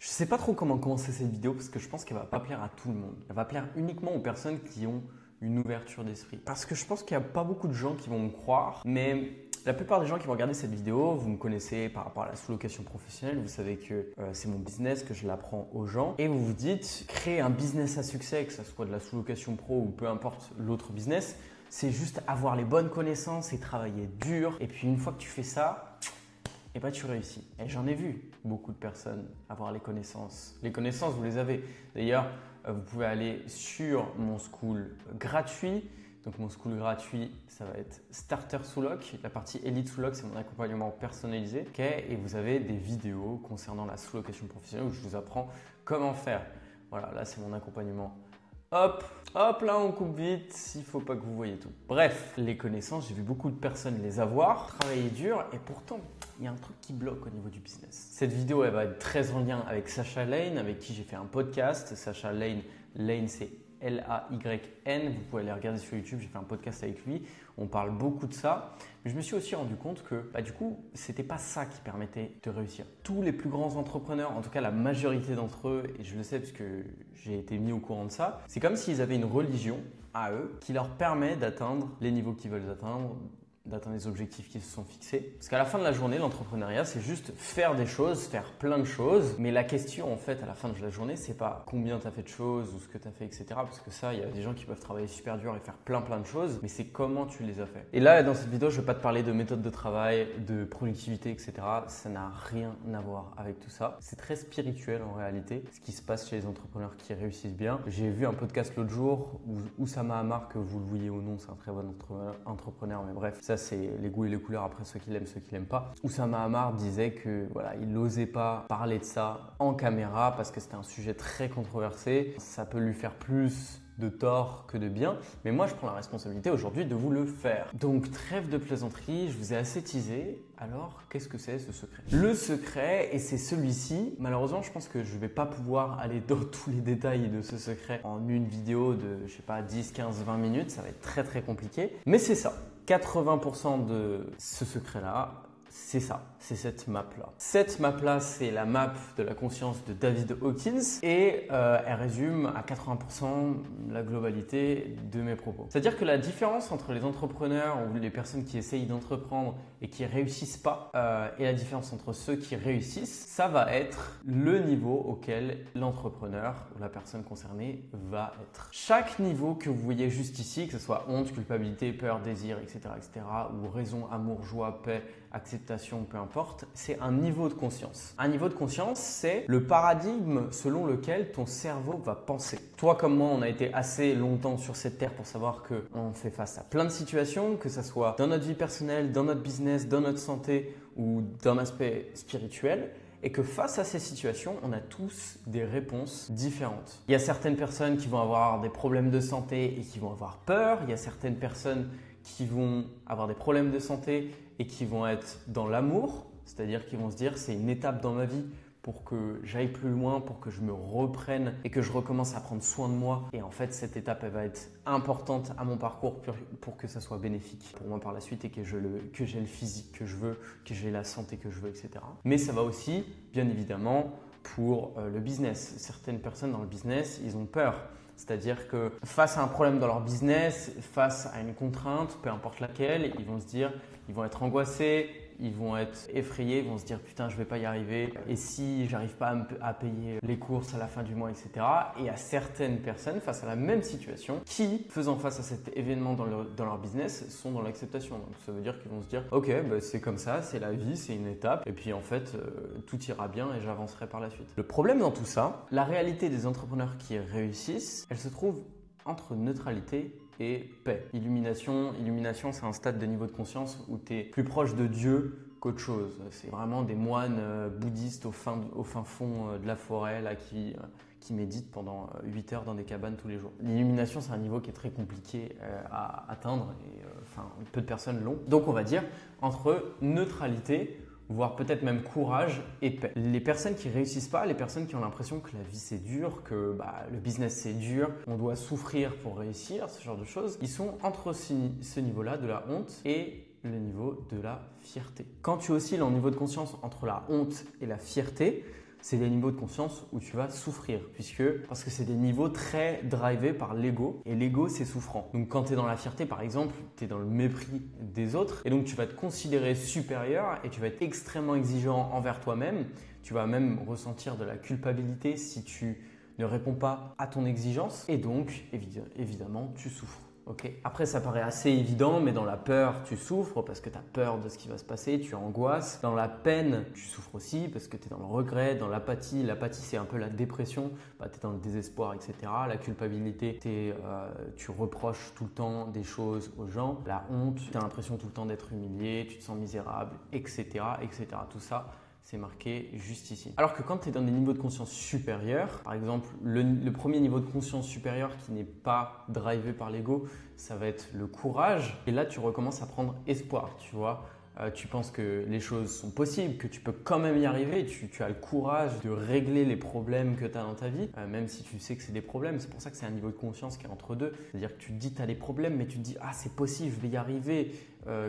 Je sais pas trop comment commencer cette vidéo parce que je pense qu'elle va pas plaire à tout le monde. Elle va plaire uniquement aux personnes qui ont une ouverture d'esprit. Parce que je pense qu'il n'y a pas beaucoup de gens qui vont me croire, mais la plupart des gens qui vont regarder cette vidéo, vous me connaissez par rapport à la sous-location professionnelle, vous savez que c'est mon business, que je l'apprends aux gens. Et vous vous dites, créer un business à succès, que ce soit de la sous-location pro ou peu importe l'autre business, c'est juste avoir les bonnes connaissances et travailler dur. Et puis une fois que tu fais ça, et bah tu réussis. Et j'en ai vu beaucoup de personnes avoir les connaissances. Les connaissances, vous les avez. D'ailleurs, vous pouvez aller sur mon school gratuit. Donc mon school gratuit, ça va être Starter Sous-Loc. La partie Elite Sous-Loc, c'est mon accompagnement personnalisé. Okay, et vous avez des vidéos concernant la sous-location professionnelle où je vous apprends comment faire. Voilà, là c'est mon accompagnement. Hop, hop, là on coupe vite, il ne faut pas que vous voyez tout. Bref, les connaissances, j'ai vu beaucoup de personnes les avoir, travailler dur et pourtant, il y a un truc qui bloque au niveau du business. Cette vidéo, elle va être très en lien avec Sacha Lane, avec qui j'ai fait un podcast. Sacha Lane, Lane c'est L-A-Y-N, vous pouvez aller regarder sur YouTube, j'ai fait un podcast avec lui, on parle beaucoup de ça. Mais je me suis aussi rendu compte que du coup, c'était pas ça qui permettait de réussir. Tous les plus grands entrepreneurs, en tout cas la majorité d'entre eux, et je le sais parce que j'ai été mis au courant de ça, c'est comme s'ils avaient une religion à eux qui leur permet d'atteindre les niveaux qu'ils veulent atteindre, d'atteindre les objectifs qui se sont fixés. Parce qu'à la fin de la journée, l'entrepreneuriat, c'est juste faire des choses, faire plein de choses. Mais la question, en fait, à la fin de la journée, c'est pas combien tu as fait de choses ou ce que tu as fait, etc. Parce que ça, il y a des gens qui peuvent travailler super dur et faire plein de choses. Mais c'est comment tu les as fait. Et là, dans cette vidéo, je vais pas te parler de méthode de travail, de productivité, etc. Ça n'a rien à voir avec tout ça. C'est très spirituel en réalité, ce qui se passe chez les entrepreneurs qui réussissent bien. J'ai vu un podcast l'autre jour où Oussama Ammar, que vous le voyez ou non, c'est un très bon entrepreneur, mais bref, ça c'est les goûts et les couleurs, après ceux qui l'aiment, ceux qui l'aiment pas. Oussama Ammar disait que voilà, il n'osait pas parler de ça en caméra parce que c'était un sujet très controversé. Ça peut lui faire plus de tort que de bien, mais moi je prends la responsabilité aujourd'hui de vous le faire. Donc trêve de plaisanterie, je vous ai assez teasé. Alors qu'est-ce que c'est ce secret? Le secret, et c'est celui-ci, malheureusement je pense que je ne vais pas pouvoir aller dans tous les détails de ce secret en une vidéo de je sais pas 10, 15, 20 minutes, ça va être très compliqué, mais c'est ça. 80% de ce secret-là, c'est ça, c'est cette map-là. Cette map-là, c'est la map de la conscience de David Hawkins et elle résume à 80% la globalité de mes propos. C'est-à-dire que la différence entre les entrepreneurs ou les personnes qui essayent d'entreprendre et qui réussissent pas et la différence entre ceux qui réussissent, ça va être le niveau auquel l'entrepreneur ou la personne concernée va être. Chaque niveau que vous voyez juste ici, que ce soit honte, culpabilité, peur, désir, etc., ou raison, amour, joie, paix, acceptation, peu importe, c'est un niveau de conscience. Un niveau de conscience, c'est le paradigme selon lequel ton cerveau va penser. Toi comme moi, on a été assez longtemps sur cette terre pour savoir qu'on fait face à plein de situations, que ce soit dans notre vie personnelle, dans notre business, dans notre santé ou d'un aspect spirituel. Et que face à ces situations, on a tous des réponses différentes. Il y a certaines personnes qui vont avoir des problèmes de santé et qui vont avoir peur. Il y a certaines personnes qui vont avoir des problèmes de santé et qui vont être dans l'amour, c'est-à-dire qu'ils vont se dire c'est une étape dans ma vie pour que j'aille plus loin, pour que je me reprenne et que je recommence à prendre soin de moi. Et en fait, cette étape, elle va être importante à mon parcours pour que ça soit bénéfique pour moi par la suite et que j'ai le physique que je veux, que j'ai la santé que je veux, etc. Mais ça va aussi, bien évidemment, pour le business. Certaines personnes dans le business, ils ont peur. C'est-à-dire que face à un problème dans leur business, face à une contrainte, peu importe laquelle, ils vont se dire, ils vont être angoissés, ils vont être effrayés, ils vont se dire putain je vais pas y arriver et si j'arrive pas à payer les courses à la fin du mois, etc. Et à certaines personnes face à la même situation qui, faisant face à cet événement dans leur business, sont dans l'acceptation. Donc ça veut dire qu'ils vont se dire ok c'est comme ça, c'est la vie, c'est une étape et puis en fait tout ira bien et j'avancerai par la suite. Le problème dans tout ça, la réalité des entrepreneurs qui réussissent, elle se trouve entre neutralité et paix. Illumination, c'est un stade de niveau de conscience où tu es plus proche de Dieu qu'autre chose. C'est vraiment des moines bouddhistes au fin fond de la forêt là, qui méditent pendant 8 heures dans des cabanes tous les jours. L'illumination, c'est un niveau qui est très compliqué à atteindre et peu de personnes l'ont. Donc on va dire entre neutralité, voire peut-être même courage et paix. Les personnes qui réussissent pas, les personnes qui ont l'impression que la vie c'est dur, que le business c'est dur, on doit souffrir pour réussir, ce genre de choses, ils sont entre ce niveau-là de la honte et le niveau de la fierté. Quand tu oscilles en niveau de conscience entre la honte et la fierté, c'est des niveaux de conscience où tu vas souffrir, parce que c'est des niveaux très drivés par l'ego, et l'ego c'est souffrant. Donc quand tu es dans la fierté par exemple, tu es dans le mépris des autres, et donc tu vas te considérer supérieur et tu vas être extrêmement exigeant envers toi-même. Tu vas même ressentir de la culpabilité si tu ne réponds pas à ton exigence, et donc évidemment tu souffres. Okay. Après, ça paraît assez évident, mais dans la peur, tu souffres parce que tu as peur de ce qui va se passer, tu angoisses. Dans la peine, tu souffres aussi parce que tu es dans le regret, dans l'apathie. L'apathie, c'est un peu la dépression, tu es dans le désespoir, etc. La culpabilité, tu reproches tout le temps des choses aux gens. La honte, tu as l'impression tout le temps d'être humilié, tu te sens misérable, etc. etc. Tout ça, c'est marqué juste ici. Alors que quand tu es dans des niveaux de conscience supérieurs, par exemple, le premier niveau de conscience supérieur qui n'est pas drivé par l'ego, ça va être le courage. Et là, tu recommences à prendre espoir, tu vois. Tu penses que les choses sont possibles, que tu peux quand même y arriver, tu as le courage de régler les problèmes que tu as dans ta vie, même si tu sais que c'est des problèmes. C'est pour ça que c'est un niveau de conscience qui est entre deux. C'est-à-dire que tu te dis que tu as des problèmes, mais tu te dis « Ah, c'est possible, je vais y arriver.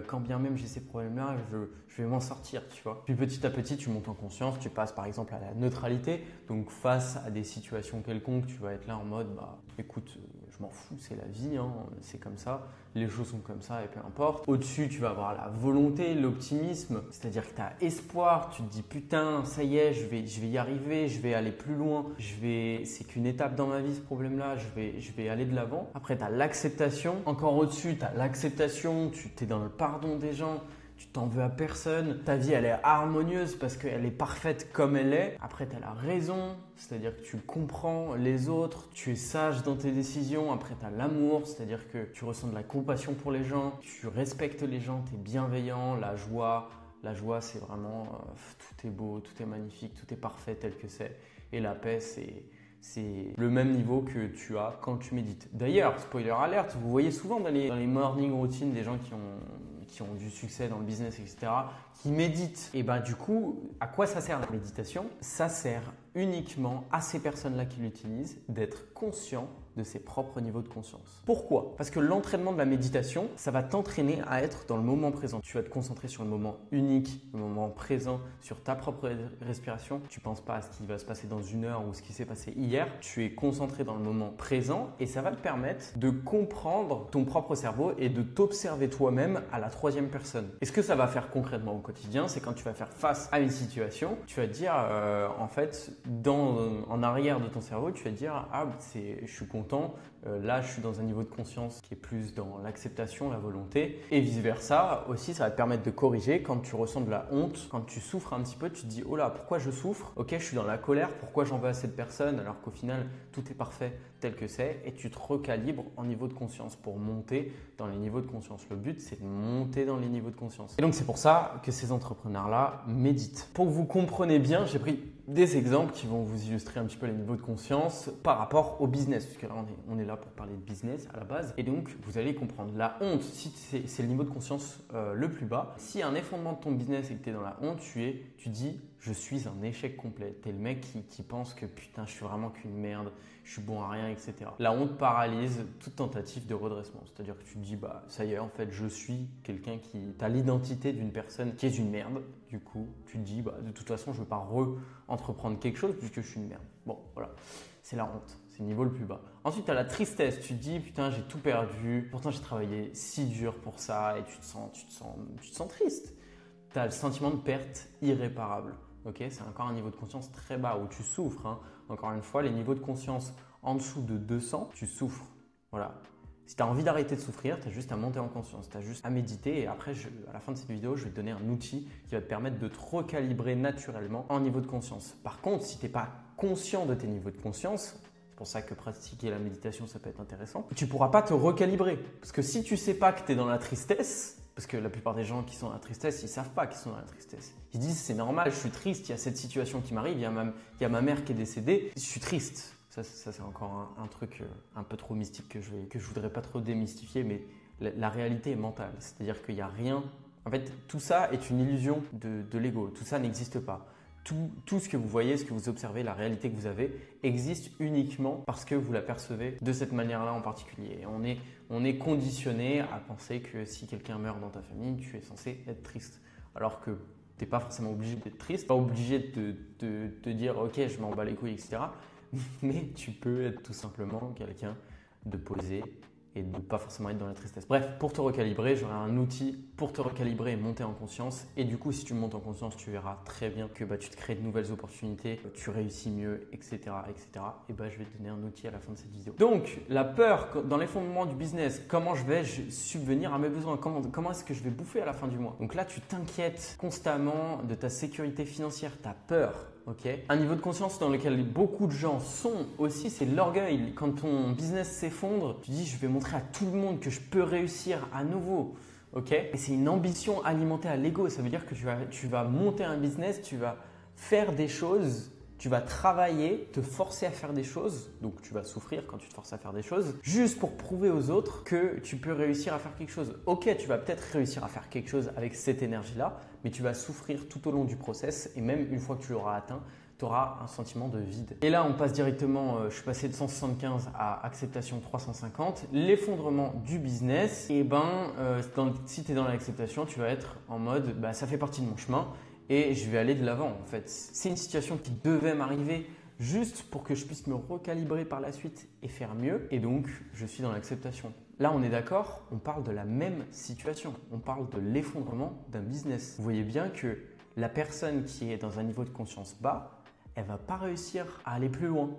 Quand bien même j'ai ces problèmes-là, je vais m'en sortir. » tu vois. Puis petit à petit, tu montes en conscience, tu passes par exemple à la neutralité. Donc face à des situations quelconques, tu vas être là en mode « Écoute, je m'en fous, c'est la vie, hein, c'est comme ça. Les choses sont comme ça et peu importe. » Au-dessus, tu vas avoir la volonté, l'optimisme, c'est-à-dire que tu as espoir, tu te dis putain, ça y est, je vais y arriver, je vais aller plus loin, c'est qu'une étape dans ma vie ce problème-là, je vais aller de l'avant. Après, tu as l'acceptation, encore au-dessus, tu as l'acceptation, tu es dans le pardon des gens. Tu t'en veux à personne, ta vie elle est harmonieuse parce qu'elle est parfaite comme elle est. Après tu as la raison, c'est-à-dire que tu comprends les autres, tu es sage dans tes décisions. Après tu as l'amour, c'est-à-dire que tu ressens de la compassion pour les gens, tu respectes les gens, tu es bienveillant. La joie c'est vraiment tout est beau, tout est magnifique, tout est parfait tel que c'est. Et la paix c'est le même niveau que tu as quand tu médites. D'ailleurs, spoiler alert, vous voyez souvent dans les morning routines des gens qui ont du succès dans le business, etc., qui méditent. Et du coup, à quoi ça sert la méditation? Ça sert uniquement à ces personnes-là qui l'utilisent d'être conscient de ses propres niveaux de conscience. Pourquoi? Parce que l'entraînement de la méditation, ça va t'entraîner à être dans le moment présent. Tu vas te concentrer sur le moment unique, le moment présent, sur ta propre respiration. Tu ne penses pas à ce qui va se passer dans une heure ou ce qui s'est passé hier. Tu es concentré dans le moment présent et ça va te permettre de comprendre ton propre cerveau et de t'observer toi-même à la troisième personne. Et ce que ça va faire concrètement au quotidien, c'est quand tu vas faire face à une situation, tu vas te dire, en fait, en arrière de ton cerveau, tu vas te dire, je suis content. Là, je suis dans un niveau de conscience qui est plus dans l'acceptation, la volonté et vice-versa. Aussi, ça va te permettre de corriger quand tu ressens de la honte, quand tu souffres un petit peu, tu te dis « Oh là, pourquoi je souffre? Ok, je suis dans la colère, pourquoi j'en veux à cette personne alors qu'au final, tout est parfait tel que c'est ?» Et tu te recalibres en niveau de conscience pour monter dans les niveaux de conscience. Le but, c'est de monter dans les niveaux de conscience. Et donc, c'est pour ça que ces entrepreneurs-là méditent. Pour que vous compreniez bien, j'ai pris des exemples qui vont vous illustrer un petit peu les niveaux de conscience par rapport au business, puisque là on est là pour parler de business à la base. Et donc vous allez comprendre la honte, si c'est le niveau de conscience le plus bas. Si un effondrement de ton business et que tu es dans la honte, tu dis je suis un échec complet. Tu es le mec qui pense que putain je suis vraiment qu'une merde, je suis bon à rien, etc. La honte paralyse toute tentative de redressement. C'est-à-dire que tu te dis ça y est, en fait je suis quelqu'un qui a l'identité d'une personne qui est une merde. Du coup tu te dis de toute façon je ne veux pas entreprendre quelque chose puisque je suis une merde. Bon voilà, c'est la honte. C'est le niveau le plus bas. Ensuite, tu as la tristesse. Tu te dis, putain, j'ai tout perdu. Pourtant, j'ai travaillé si dur pour ça et tu te sens triste. Tu as le sentiment de perte irréparable. Okay, c'est encore un niveau de conscience très bas où tu souffres. Hein. Encore une fois, les niveaux de conscience en dessous de 200, tu souffres. Voilà. Si tu as envie d'arrêter de souffrir, tu as juste à monter en conscience, tu as juste à méditer et après, à la fin de cette vidéo, je vais te donner un outil qui va te permettre de te recalibrer naturellement en niveau de conscience. Par contre, si tu n'es pas conscient de tes niveaux de conscience, c'est pour ça que pratiquer la méditation, ça peut être intéressant, tu ne pourras pas te recalibrer. Parce que si tu ne sais pas que tu es dans la tristesse, parce que la plupart des gens qui sont dans la tristesse, ils ne savent pas qu'ils sont dans la tristesse. Ils disent c'est normal, je suis triste, il y a cette situation qui m'arrive, il y a ma mère qui est décédée, je suis triste. Ça c'est encore un truc un peu trop mystique que je voudrais pas trop démystifier, mais la réalité est mentale. C'est-à-dire qu'il n'y a rien. En fait, tout ça est une illusion de l'ego. Tout ça n'existe pas. Tout ce que vous voyez, ce que vous observez, la réalité que vous avez, existe uniquement parce que vous la percevez de cette manière-là en particulier. Et on est conditionné à penser que si quelqu'un meurt dans ta famille, tu es censé être triste. Alors que Tu n'es pas forcément obligé d'être triste, pas obligé de te dire ok, je m'en bats les couilles, etc. Mais tu peux être tout simplement quelqu'un de posé et de ne pas forcément être dans la tristesse. Bref, pour te recalibrer, j'aurai un outil pour te recalibrer et monter en conscience. Et du coup, si tu montes en conscience, tu verras très bien que tu te crées de nouvelles opportunités, tu réussis mieux, etc. etc. Et je vais te donner un outil à la fin de cette vidéo. Donc, la peur dans les fondements du business, comment je vais subvenir à mes besoins, comment est-ce que je vais bouffer à la fin du mois. Donc là, tu t'inquiètes constamment de ta sécurité financière, tu as peur. Okay. Un niveau de conscience dans lequel beaucoup de gens sont aussi, c'est l'orgueil. Quand ton business s'effondre, tu dis je vais montrer à tout le monde que je peux réussir à nouveau. Okay. Et c'est une ambition alimentée à l'ego. Ça veut dire que tu vas monter un business, tu vas faire des choses, tu vas travailler, te forcer à faire des choses. Donc tu vas souffrir quand tu te forces à faire des choses, juste pour prouver aux autres que tu peux réussir à faire quelque chose. Ok, tu vas peut-être réussir à faire quelque chose avec cette énergie-là, mais tu vas souffrir tout au long du process et même une fois que tu l'auras atteint, tu auras un sentiment de vide. Et là, on passe directement, je suis passé de 175 à acceptation 350, l'effondrement du business. Et si tu es dans l'acceptation, tu vas être en mode ça fait partie de mon chemin et je vais aller de l'avant en fait. C'est une situation qui devait m'arriver juste pour que je puisse me recalibrer par la suite et faire mieux. Et donc, je suis dans l'acceptation. Là, on est d'accord, on parle de la même situation. On parle de l'effondrement d'un business. Vous voyez bien que la personne qui est dans un niveau de conscience bas, elle ne va pas réussir à aller plus loin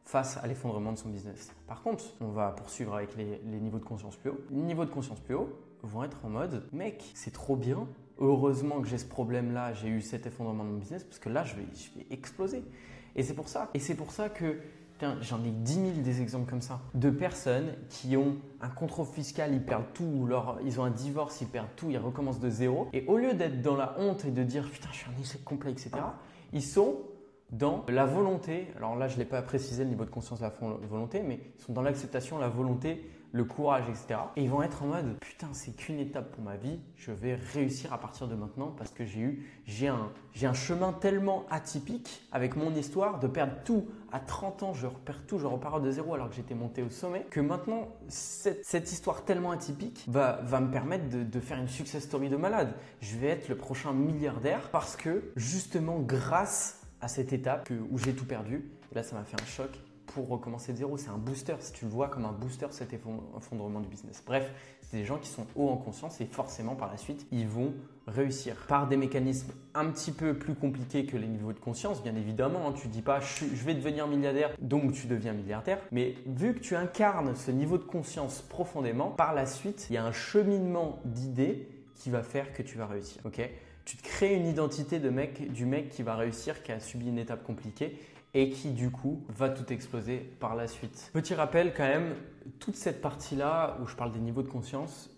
face à l'effondrement de son business. Par contre, on va poursuivre avec les niveaux de conscience plus haut. Les niveaux de conscience plus haut vont être en mode « Mec, c'est trop bien. Heureusement que j'ai ce problème-là, j'ai eu cet effondrement de mon business parce que là, je vais exploser. » Et c'est pour ça que j'en ai 10 000 des exemples comme ça, de personnes qui ont un contrôle fiscal, ils perdent tout, ou ils ont un divorce, ils perdent tout, ils recommencent de zéro. Et au lieu d'être dans la honte et de dire putain, je suis un échec complet, etc., ils sont dans la volonté. Alors là, je ne l'ai pas précisé le niveau de conscience de la volonté, mais ils sont dans l'acceptation, la volonté, le courage, etc. Et ils vont être en mode putain, c'est qu'une étape pour ma vie, je vais réussir à partir de maintenant parce que j'ai un chemin tellement atypique avec mon histoire de perdre tout à 30 ans, je perds tout, je repars de zéro alors que j'étais monté au sommet, que maintenant cette histoire tellement atypique va me permettre de faire une success story de malade. Je vais être le prochain milliardaire parce que justement grâce à cette étape où j'ai tout perdu, et là ça m'a fait un choc. Pour recommencer de zéro, c'est un booster. Si tu le vois comme un booster, cet effondrement du business. Bref, c'est des gens qui sont hauts en conscience et forcément par la suite, ils vont réussir par des mécanismes un petit peu plus compliqués que les niveaux de conscience. Bien évidemment, tu ne dis pas je vais devenir milliardaire, donc tu deviens milliardaire. Mais vu que tu incarnes ce niveau de conscience profondément, par la suite, il y a un cheminement d'idées qui va faire que tu vas réussir. Okay. Tu te crées une identité du mec qui va réussir, qui a subi une étape compliquée et qui du coup va tout exploser par la suite. Petit rappel quand même, toute cette partie-là où je parle des niveaux de conscience,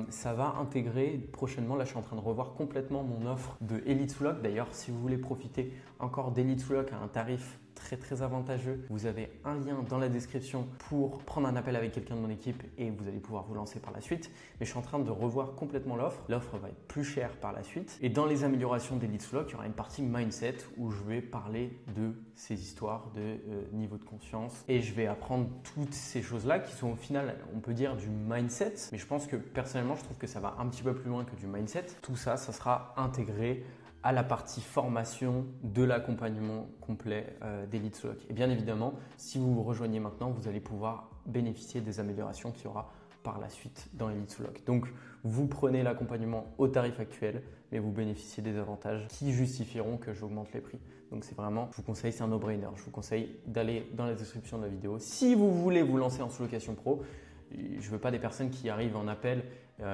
ça va intégrer prochainement, là je suis en train de revoir complètement mon offre de Elite Sous Lock. D'ailleurs, si vous voulez profiter encore d'Elite Sous Lock à un tarif très avantageux, vous avez un lien dans la description pour prendre un appel avec quelqu'un de mon équipe et vous allez pouvoir vous lancer par la suite. Mais je suis en train de revoir complètement l'offre. L'offre va être plus chère par la suite. Et dans les améliorations d'Elite Sous Lock, il y aura une partie mindset où je vais parler de ces histoires de niveau de conscience et je vais apprendre toutes ces choses-là qui sont au final, on peut dire, du mindset. Mais je pense que personnellement, je trouve que ça va un petit peu plus loin que du mindset. Tout ça, ça sera intégré à la partie formation de l'accompagnement complet d'Elite Sous Lock. Et bien évidemment, si vous vous rejoignez maintenant, vous allez pouvoir bénéficier des améliorations qu'il y aura par la suite dans Elite Sous Lock. Donc, vous prenez l'accompagnement au tarif actuel, mais vous bénéficiez des avantages qui justifieront que j'augmente les prix. Donc, c'est vraiment, je vous conseille, c'est un no-brainer. Je vous conseille d'aller dans la description de la vidéo. Si vous voulez vous lancer en sous-location pro, je ne veux pas des personnes qui arrivent en appel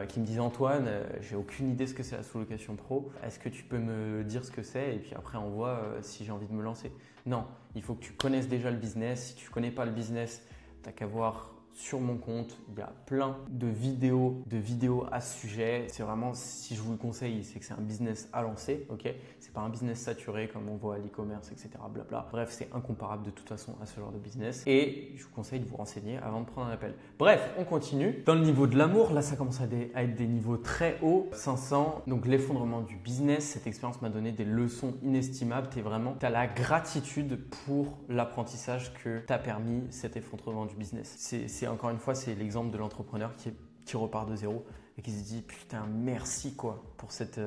qui me disent Antoine, j'ai aucune idée ce que c'est la sous-location pro. Est-ce que tu peux me dire ce que c'est et puis après on voit si j'ai envie de me lancer. Non, il faut que tu connaisses déjà le business. Si tu ne connais pas le business, tu n'as qu'à voir sur mon compte. Il y a plein de vidéos à ce sujet. C'est vraiment, si je vous le conseille, c'est que c'est un business à lancer. Okay, c'est pas un business saturé comme on voit à l'e-commerce, etc. Blabla. Bref, c'est incomparable de toute façon à ce genre de business. Et je vous conseille de vous renseigner avant de prendre un appel. Bref, on continue. Dans le niveau de l'amour, là, ça commence à être des niveaux très hauts. 500, donc l'effondrement du business. Cette expérience m'a donné des leçons inestimables. Tu as la gratitude pour l'apprentissage que t'a permis cet effondrement du business. Encore une fois, c'est l'exemple de l'entrepreneur qui repart de zéro. et qui se dit putain merci quoi pour cette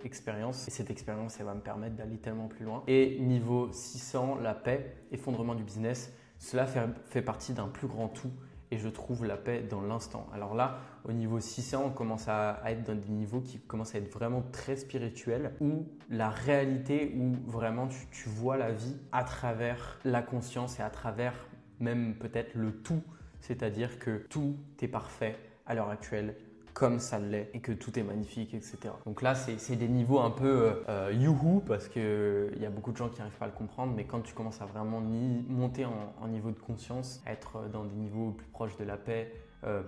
expérience, et cette expérience elle va me permettre d'aller tellement plus loin. Et niveau 600, la paix, effondrement du business, cela fait partie d'un plus grand tout. Et je trouve la paix dans l'instant. Alors là, au niveau 600, on commence à être dans des niveaux qui commencent à être vraiment très spirituels, où la réalité, où vraiment tu vois la vie à travers la conscience et à travers même peut-être le tout. C'est-à-dire que tout est parfait à l'heure actuelle, comme ça l'est, et que tout est magnifique, etc. Donc là, c'est des niveaux un peu youhou, parce qu'il y a beaucoup de gens qui n'arrivent pas à le comprendre, mais quand tu commences à vraiment monter en niveau de conscience, être dans des niveaux plus proches de la paix,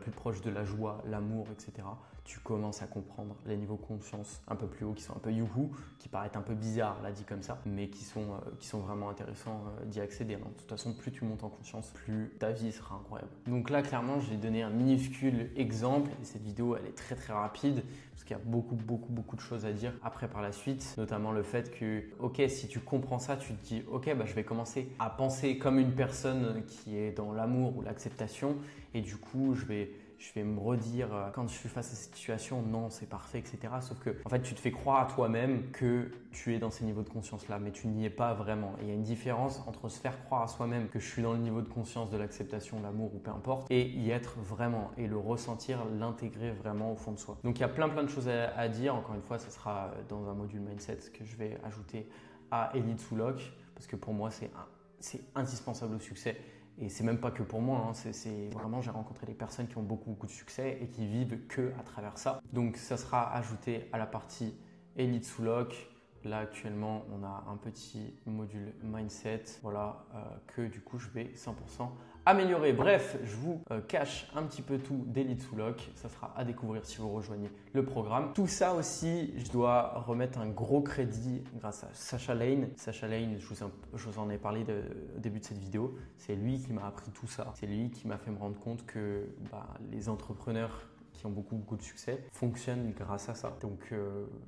plus proches de la joie, l'amour, etc., tu commences à comprendre les niveaux de conscience un peu plus hauts, qui sont un peu youhou, qui paraissent un peu bizarres, là dit comme ça, mais qui sont vraiment intéressants d'y accéder. Hein. De toute façon, plus tu montes en conscience, plus ta vie sera incroyable. Donc là, clairement, j'ai donné un minuscule exemple, et cette vidéo, elle est très très rapide, parce qu'il y a beaucoup de choses à dire après par la suite, notamment le fait que, ok, si tu comprends ça, tu te dis, ok, bah, je vais commencer à penser comme une personne qui est dans l'amour ou l'acceptation, et du coup, je vais me redire quand je suis face à cette situation, non, c'est parfait, etc. Sauf que, en fait, tu te fais croire à toi-même que tu es dans ces niveaux de conscience-là, mais tu n'y es pas vraiment. Et il y a une différence entre se faire croire à soi-même que je suis dans le niveau de conscience de l'acceptation, de l'amour ou peu importe, et y être vraiment, et le ressentir, l'intégrer vraiment au fond de soi. Donc, il y a plein de choses à dire. Encore une fois, ce sera dans un module mindset que je vais ajouter à Elite sous Lock, parce que pour moi, c'est indispensable au succès. Et c'est même pas que pour moi, hein, c'est vraiment, j'ai rencontré des personnes qui ont beaucoup de succès et qui vivent que à travers ça. Donc ça sera ajouté à la partie Elite sous Lock. Là actuellement, on a un petit module mindset, voilà, que du coup je vais 100% améliorer. Bref, je vous cache un petit peu tout d'Elite sous Lock. Ça sera à découvrir si vous rejoignez le programme. Tout ça aussi, je dois remettre un gros crédit grâce à Sasha Lane. Sasha Lane, je vous en ai parlé au début de cette vidéo. C'est lui qui m'a appris tout ça. C'est lui qui m'a fait me rendre compte que les entrepreneurs qui ont beaucoup de succès fonctionnent grâce à ça. Donc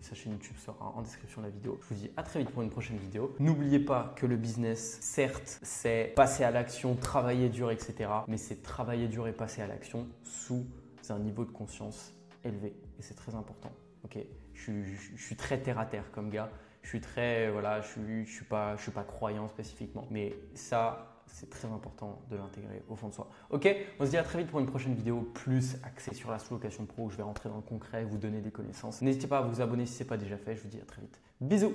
sa chaîne YouTube sera en description de la vidéo. Je vous dis à très vite pour une prochaine vidéo. N'oubliez pas que le business, certes, c'est passer à l'action, travailler dur, etc. Mais c'est travailler dur et passer à l'action sous un niveau de conscience élevé. Et c'est très important. Ok, je suis très terre à terre comme gars. Je suis très, voilà, je suis pas croyant spécifiquement. Mais ça, c'est très important de l'intégrer au fond de soi. Ok, on se dit à très vite pour une prochaine vidéo plus axée sur la sous-location pro où je vais rentrer dans le concret, vous donner des connaissances. N'hésitez pas à vous abonner si ce n'est pas déjà fait. Je vous dis à très vite. Bisous!